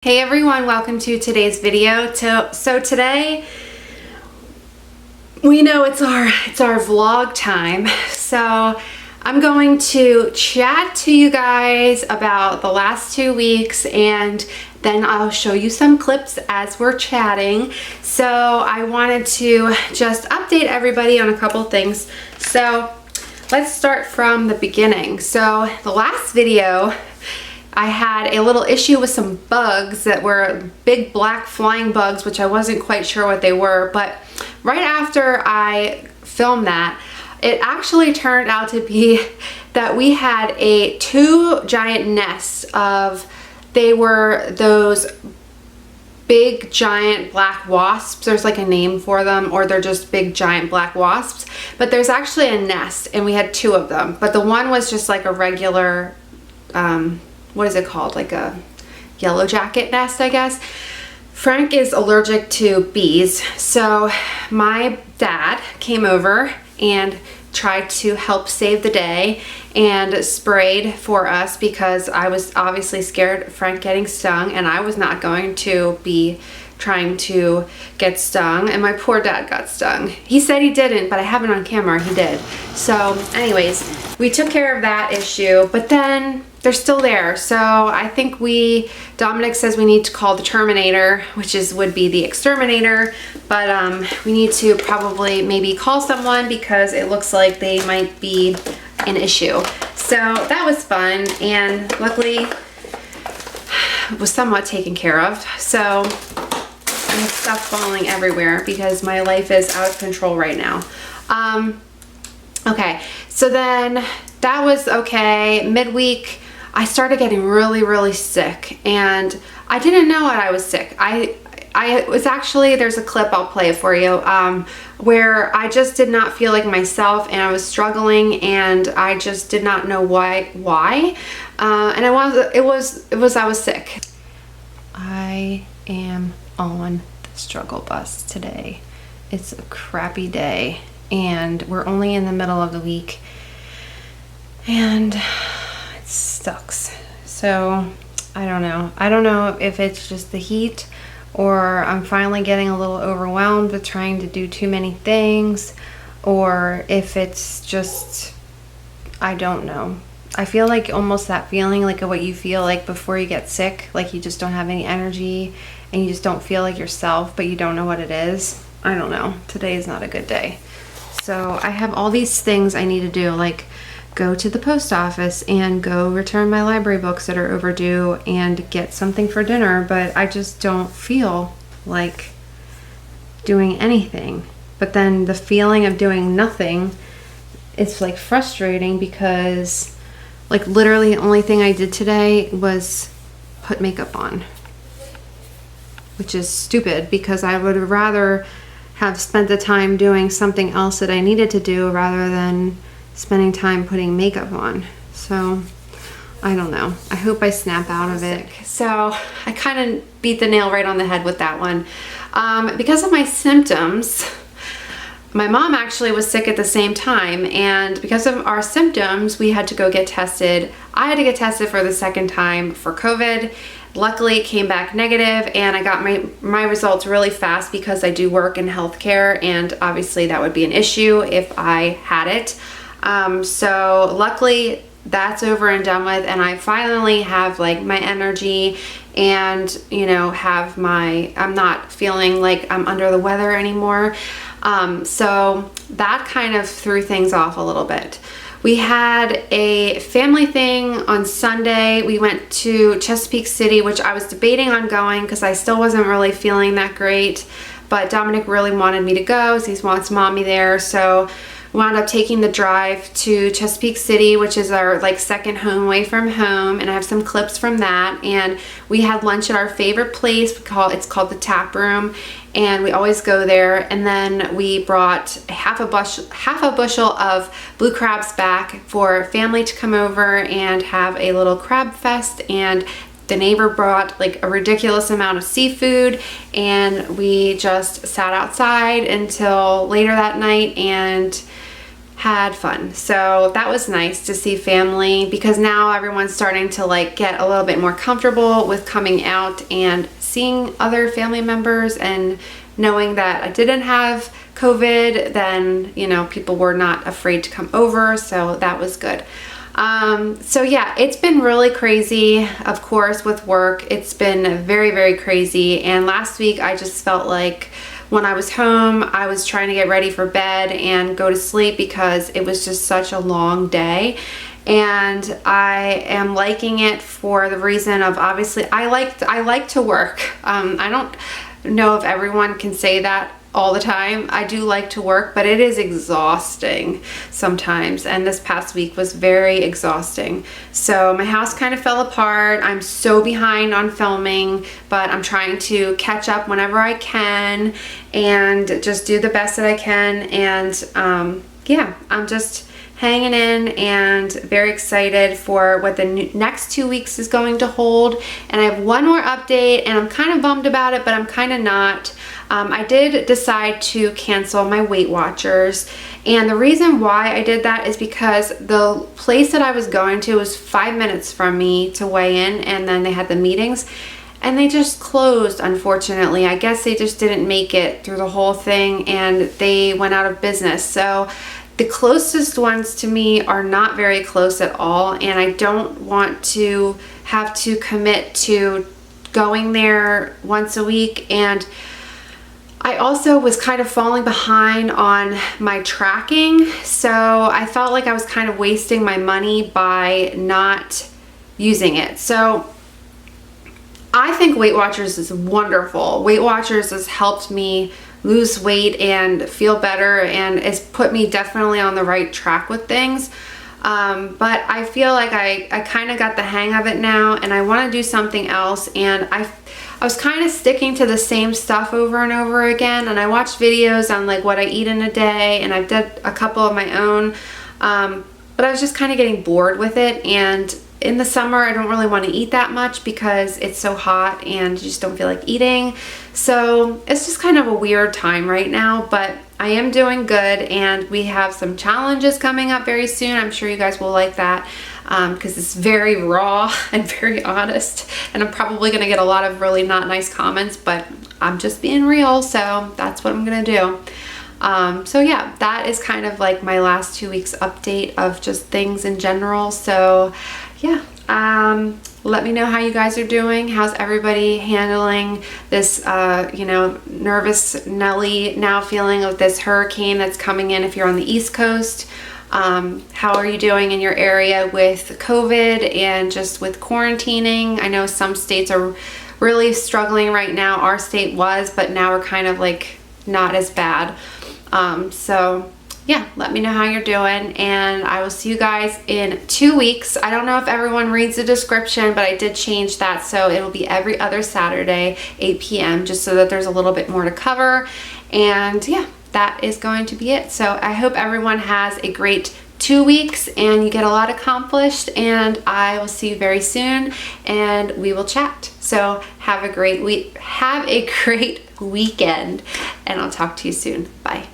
Hey everyone, welcome to today's video. So today we know it's our vlog time. So I'm going to chat to you guys about the last 2 weeks and then I'll show you some clips as we're chatting. So I wanted to just update everybody on a couple things. So let's start from the beginning. So the last video I had a little issue with some bugs that were big black flying bugs, which I wasn't quite sure what they were, but right after I filmed that, it actually turned out to be that we had two giant nests of, they were those big giant black wasps. There's like a name for them, or they're just big giant black wasps, but there's actually a nest and we had 2 of them, but the one was just like a regular what is it called, like a yellow jacket nest, I guess. Frank is allergic to bees, so my dad came over and tried to help save the day and sprayed for us because I was obviously scared of Frank getting stung and I was not going to be trying to get stung, and my poor dad got stung. He said he didn't, but I have it on camera, he did. So anyways, we took care of that issue, but then they're still there. So I think Dominic says we need to call the Terminator, which would be the exterminator, but we need to probably maybe call someone because it looks like they might be an issue. So that was fun, and luckily it was somewhat taken care of. So I have stuff falling everywhere because my life is out of control right now. Okay, so then that was okay. Midweek, I started getting really sick, and I didn't know what I was sick. I was actually, there's a clip, I'll play it for you, where I just did not feel like myself and I was struggling and I just did not know why. And I was sick. I am on the struggle bus today. It's a crappy day and we're only in the middle of the week and it sucks. So I don't know if it's just the heat or I'm finally getting a little overwhelmed with trying to do too many things, or if it's just, I don't know. I feel like almost that feeling like what you feel like before you get sick, like you just don't have any energy and you just don't feel like yourself, but you don't know what it is. I don't know. Today is not a good day. So I have all these things I need to do, like go to the post office and go return my library books that are overdue and get something for dinner, but I just don't feel like doing anything. But then the feeling of doing nothing, it's like frustrating because like literally the only thing I did today was put makeup on, which is stupid because I would rather have spent the time doing something else that I needed to do rather than spending time putting makeup on. So I don't know. I hope I snap out of it. So I kind of beat the nail right on the head with that one. Because of my symptoms, my mom actually was sick at the same time, and because of our symptoms, we had to go get tested. I had to get tested for the second time for COVID. Luckily, it came back negative, and I got my results really fast because I do work in healthcare, and obviously that would be an issue if I had it. So luckily that's over and done with, and I finally have like my energy and, you know, I'm not feeling like I'm under the weather anymore. So that kind of threw things off a little bit. We had a family thing on Sunday. We went to Chesapeake City, which I was debating on going because I still wasn't really feeling that great, but Dominic really wanted me to go, so he wants mommy there. So wound up taking the drive to Chesapeake City, which is our like second home away from home, and I have some clips from that. And we had lunch at our favorite place. It's called the Tap Room, and we always go there. And then we brought half a bushel of blue crabs back for family to come over and have a little crab fest. And the neighbor brought like a ridiculous amount of seafood, and we just sat outside until later that night and had fun. So that was nice to see family, because now everyone's starting to like get a little bit more comfortable with coming out and seeing other family members, and knowing that I didn't have COVID, then, you know, people were not afraid to come over. So that was good. So yeah, it's been really crazy, of course, with work. It's been very, very crazy. And last week I just felt like when I was home, I was trying to get ready for bed and go to sleep because it was just such a long day. And I am liking it for the reason of, obviously, I like to work. I don't know if everyone can say that all the time. I do like to work, but it is exhausting sometimes, and this past week was very exhausting. So my house kind of fell apart. I'm so behind on filming, but I'm trying to catch up whenever I can and just do the best that I can. And yeah, I'm just hanging in and very excited for what the next 2 weeks is going to hold. And I have one more update, and I'm kind of bummed about it, but I'm kind of not. I did decide to cancel my Weight Watchers, and the reason why I did that is because the place that I was going to was 5 minutes from me to weigh in, and then they had the meetings, and they just closed, unfortunately. I guess they just didn't make it through the whole thing, and they went out of business. So the closest ones to me are not very close at all, and I don't want to have to commit to going there once a week. And I also was kind of falling behind on my tracking, so I felt like I was kind of wasting my money by not using it. So I think Weight Watchers is wonderful. Weight Watchers has helped me lose weight and feel better, and it's put me definitely on the right track with things. But I feel like I kind of got the hang of it now, and I want to do something else. And I was kind of sticking to the same stuff over and over again, and I watched videos on like what I eat in a day, and I've done a couple of my own, but I was just kind of getting bored with it. And in the summer, I don't really want to eat that much because it's so hot and you just don't feel like eating. So it's just kind of a weird time right now, but I am doing good, and we have some challenges coming up very soon. I'm sure you guys will like that because it's very raw and very honest, and I'm probably going to get a lot of really not nice comments, but I'm just being real, so that's what I'm going to do. So yeah, that is kind of like my last 2 weeks update of just things in general. So yeah, let me know how you guys are doing. How's everybody handling this, you know, nervous Nelly now feeling of this hurricane that's coming in if you're on the East Coast? How are you doing in your area with COVID and just with quarantining? I know some states are really struggling right now. Our state was, but now we're kind of like not as bad. So yeah, let me know how you're doing, and I will see you guys in 2 weeks. I don't know if everyone reads the description, but I did change that, so it will be every other Saturday, 8 p.m., just so that there's a little bit more to cover. And yeah, that is going to be it. So I hope everyone has a great 2 weeks and you get a lot accomplished, and I will see you very soon, and we will chat. So have a great week, have a great weekend, and I'll talk to you soon. Bye.